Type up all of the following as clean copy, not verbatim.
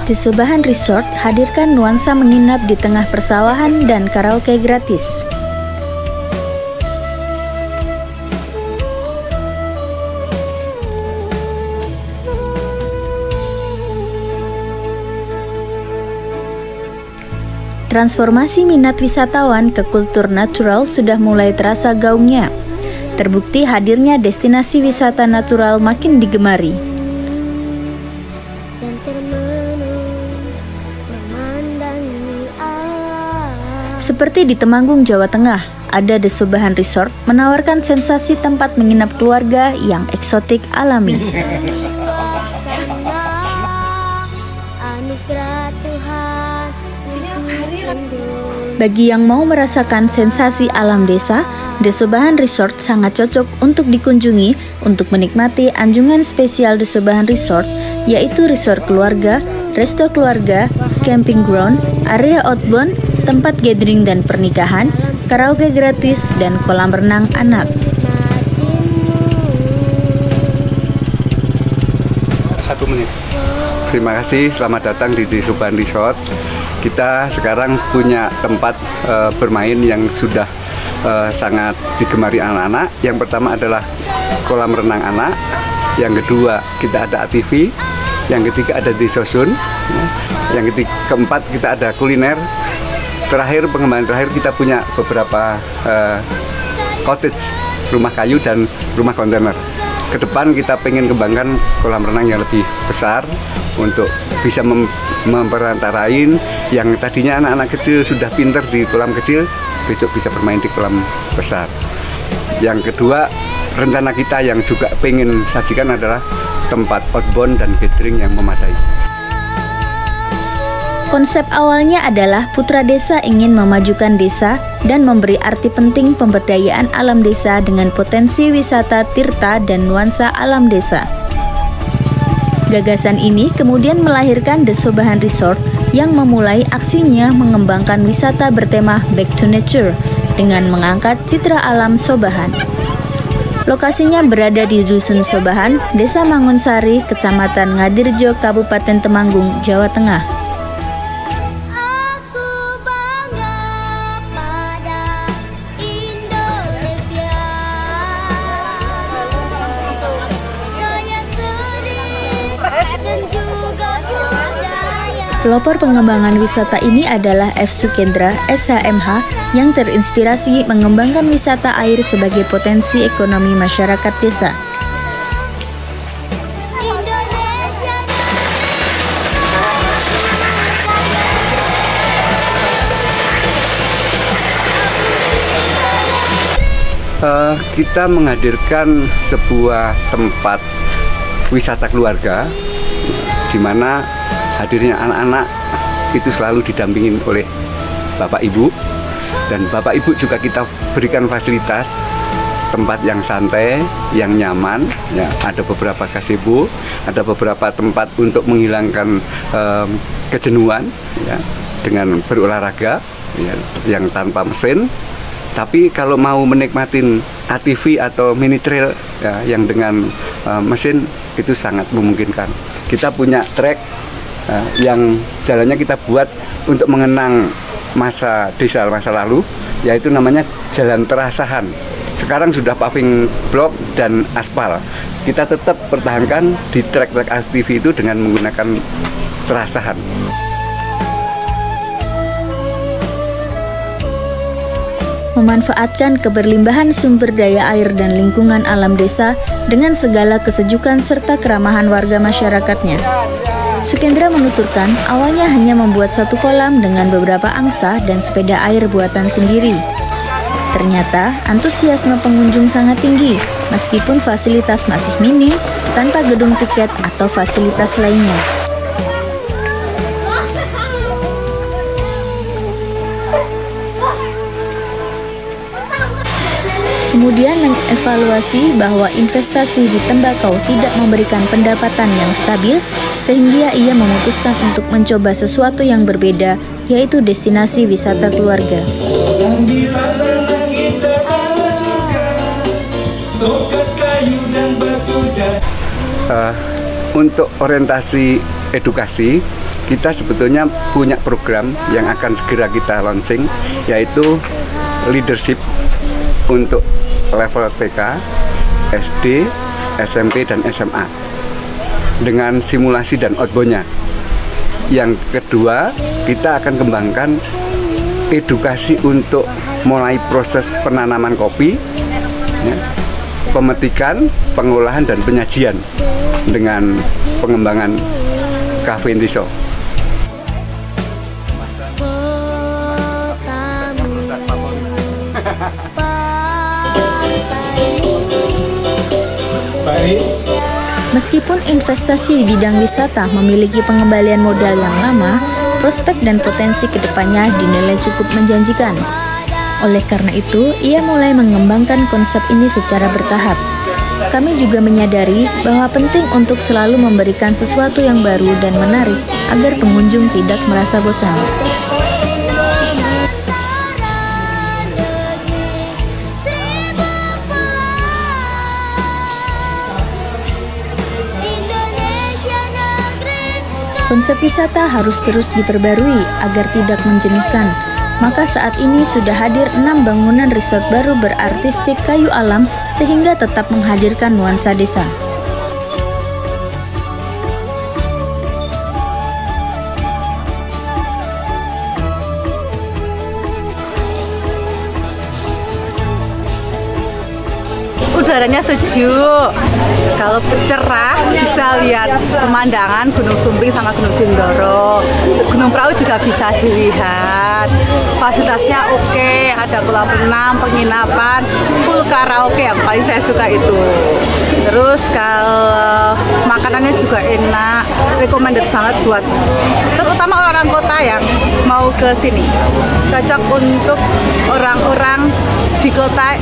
Di Sobahan Resort hadirkan nuansa menginap di tengah persawahan dan karaoke gratis. Transformasi minat wisatawan ke kultur natural sudah mulai terasa gaungnya. Terbukti hadirnya destinasi wisata natural makin digemari. Seperti di Temanggung, Jawa Tengah, ada The Sobahan Resort menawarkan sensasi tempat menginap keluarga yang eksotik alami. Bagi yang mau merasakan sensasi alam desa, The Sobahan Resort sangat cocok untuk dikunjungi untuk menikmati anjungan spesial The Sobahan Resort, yaitu resort keluarga, resto keluarga, camping ground, area outbound, tempat gathering dan pernikahan, karaoke gratis, dan kolam renang anak. 1 menit. Terima kasih, selamat datang di The Sobahan Resort. Kita sekarang punya tempat bermain yang sudah sangat digemari anak-anak. Yang pertama adalah kolam renang anak. Yang kedua kita ada ATV. Yang ketiga ada Desosun. Yang keempat kita ada kuliner. Terakhir, pengembangan terakhir kita punya beberapa cottage, rumah kayu dan rumah kontainer. Ke depan kita pengen kembangkan kolam renang yang lebih besar untuk bisa memperantarain yang tadinya anak-anak kecil sudah pinter di kolam kecil, besok bisa bermain di kolam besar. Yang kedua, rencana kita yang juga pengen sajikan adalah tempat outbound dan gathering yang memadai. Konsep awalnya adalah Putra Desa ingin memajukan desa dan memberi arti penting pemberdayaan alam desa dengan potensi wisata tirta dan nuansa alam desa. Gagasan ini kemudian melahirkan The Sobahan Resort yang memulai aksinya mengembangkan wisata bertema Back to Nature dengan mengangkat citra alam Sobahan. Lokasinya berada di Dusun Sobahan, Desa Mangunsari, Kecamatan Ngadirjo, Kabupaten Temanggung, Jawa Tengah. Pelopor pengembangan wisata ini adalah F. Sukendra, SHMH, yang terinspirasi mengembangkan wisata air sebagai potensi ekonomi masyarakat desa. Kita menghadirkan sebuah tempat wisata keluarga di mana hadirnya anak-anak itu selalu didampingin oleh Bapak Ibu, dan Bapak Ibu juga kita berikan fasilitas tempat yang santai, yang nyaman. Ya, ada beberapa gazebo, ada beberapa tempat untuk menghilangkan kejenuhan, ya, dengan berolahraga, ya, yang tanpa mesin. Tapi kalau mau menikmatin ATV atau mini trail, ya, yang dengan mesin, itu sangat memungkinkan. Kita punya trek yang jalannya kita buat untuk mengenang masa desa masa lalu, yaitu namanya Jalan Terasahan. Sekarang sudah paving block dan aspal. Kita tetap pertahankan di trek-trek ATV itu dengan menggunakan terasahan. Memanfaatkan keberlimpahan sumber daya air dan lingkungan alam desa dengan segala kesejukan serta keramahan warga masyarakatnya. Sukendra menuturkan awalnya hanya membuat satu kolam dengan beberapa angsa dan sepeda air buatan sendiri. Ternyata antusiasme pengunjung sangat tinggi meskipun fasilitas masih minim tanpa gedung tiket atau fasilitas lainnya. Kemudian mengevaluasi bahwa investasi di tembakau tidak memberikan pendapatan yang stabil, sehingga ia memutuskan untuk mencoba sesuatu yang berbeda, yaitu destinasi wisata keluarga. Untuk orientasi edukasi, kita sebetulnya punya program yang akan segera kita launching, yaitu leadership untuk level TK, SD, SMP, dan SMA dengan simulasi dan outbound-nya. Yang kedua, kita akan kembangkan edukasi untuk mulai proses penanaman kopi, ya, pemetikan, pengolahan, dan penyajian dengan pengembangan Cafe Intiso. Meskipun investasi di bidang wisata memiliki pengembalian modal yang lama, prospek dan potensi kedepannya dinilai cukup menjanjikan. Oleh karena itu, ia mulai mengembangkan konsep ini secara bertahap. Kami juga menyadari bahwa penting untuk selalu memberikan sesuatu yang baru dan menarik agar pengunjung tidak merasa bosan. Konsep wisata harus terus diperbarui agar tidak menjenuhkan. Maka saat ini sudah hadir 6 bangunan resort baru berartistik kayu alam sehingga tetap menghadirkan nuansa desa. Udaranya sejuk, kalau cerah bisa lihat pemandangan Gunung Sumbing sama Gunung Sindoro. Gunung Prau juga bisa dilihat. Fasilitasnya oke, ada kolam renang, penginapan, full karaoke yang paling saya suka itu. Terus kalau makanannya juga enak, recommended banget buat terutama orang-orang kota yang mau ke sini. Cocok untuk orang-orang di kota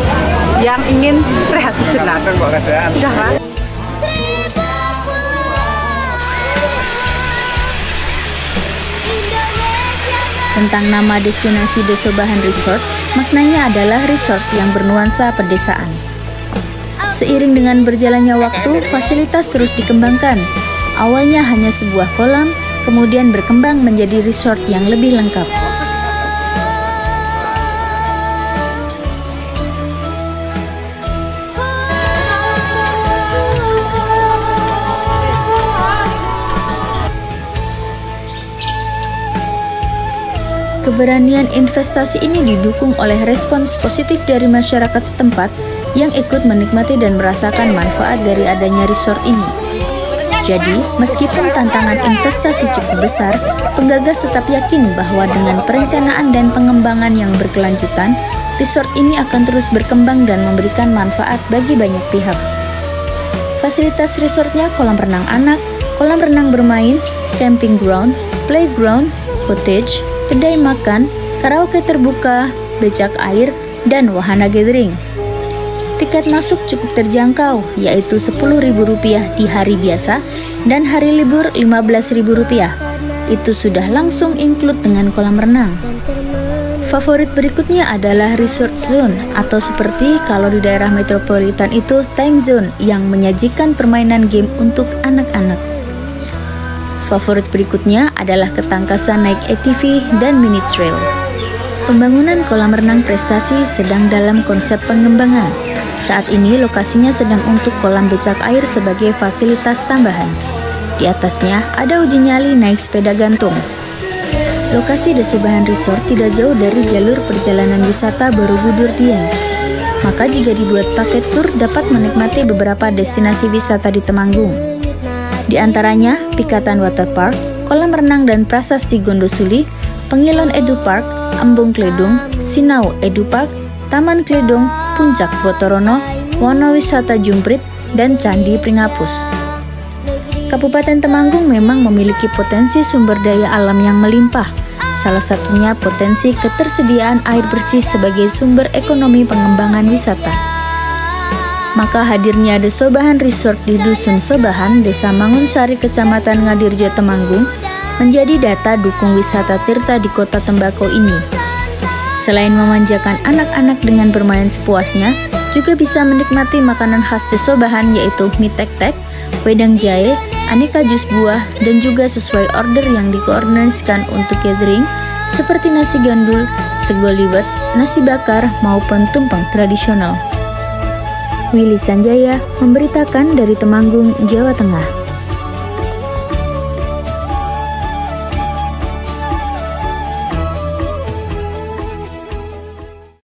yang ingin rehat sejenak. Udah lah. Tentang nama destinasi Desobahan Resort, maknanya adalah resort yang bernuansa pedesaan. Seiring dengan berjalannya waktu, fasilitas terus dikembangkan. Awalnya hanya sebuah kolam, kemudian berkembang menjadi resort yang lebih lengkap. Keberanian investasi ini didukung oleh respons positif dari masyarakat setempat yang ikut menikmati dan merasakan manfaat dari adanya resort ini. Jadi, meskipun tantangan investasi cukup besar, penggagas tetap yakin bahwa dengan perencanaan dan pengembangan yang berkelanjutan, resort ini akan terus berkembang dan memberikan manfaat bagi banyak pihak. Fasilitas resortnya kolam renang anak, kolam renang bermain, camping ground, playground, cottage, kedai makan, karaoke terbuka, becak air, dan wahana gathering. Tiket masuk cukup terjangkau, yaitu Rp10.000 di hari biasa dan hari libur Rp15.000. Itu sudah langsung include dengan kolam renang. Favorit berikutnya adalah resort zone, atau seperti kalau di daerah metropolitan itu time zone yang menyajikan permainan game untuk anak-anak. Favorit berikutnya adalah ketangkasan naik ATV dan mini trail. Pembangunan kolam renang prestasi sedang dalam konsep pengembangan. Saat ini lokasinya sedang untuk kolam becak air sebagai fasilitas tambahan. Di atasnya ada uji nyali naik sepeda gantung. Lokasi Desobahan Resort tidak jauh dari jalur perjalanan wisata Borobudur Dieng. Maka jika dibuat paket tur dapat menikmati beberapa destinasi wisata di Temanggung. Di antaranya Pikatan Waterpark, Kolam Renang dan Prasasti Gondosuli, Pengilon Edu Park, Embung Kledung, Sinau Edu Park, Taman Kledung, Puncak Botorono, Wono Wisata Jumprit, dan Candi Pringapus. Kabupaten Temanggung memang memiliki potensi sumber daya alam yang melimpah. Salah satunya potensi ketersediaan air bersih sebagai sumber ekonomi pengembangan wisata. Maka hadirnya Desobahan Resort di Dusun Sobahan, Desa Mangunsari, Kecamatan Ngadirjo, Temanggung, menjadi data dukung wisata tirta di kota tembakau ini. Selain memanjakan anak-anak dengan bermain sepuasnya, juga bisa menikmati makanan khas Desobahan yaitu mie tek-tek, wedang jahe, aneka jus buah, dan juga sesuai order yang dikoordinasikan untuk gathering seperti nasi gandul, sego liwet, nasi bakar, maupun tumpeng tradisional. Willy Sanjaya memberitakan dari Temanggung, Jawa Tengah.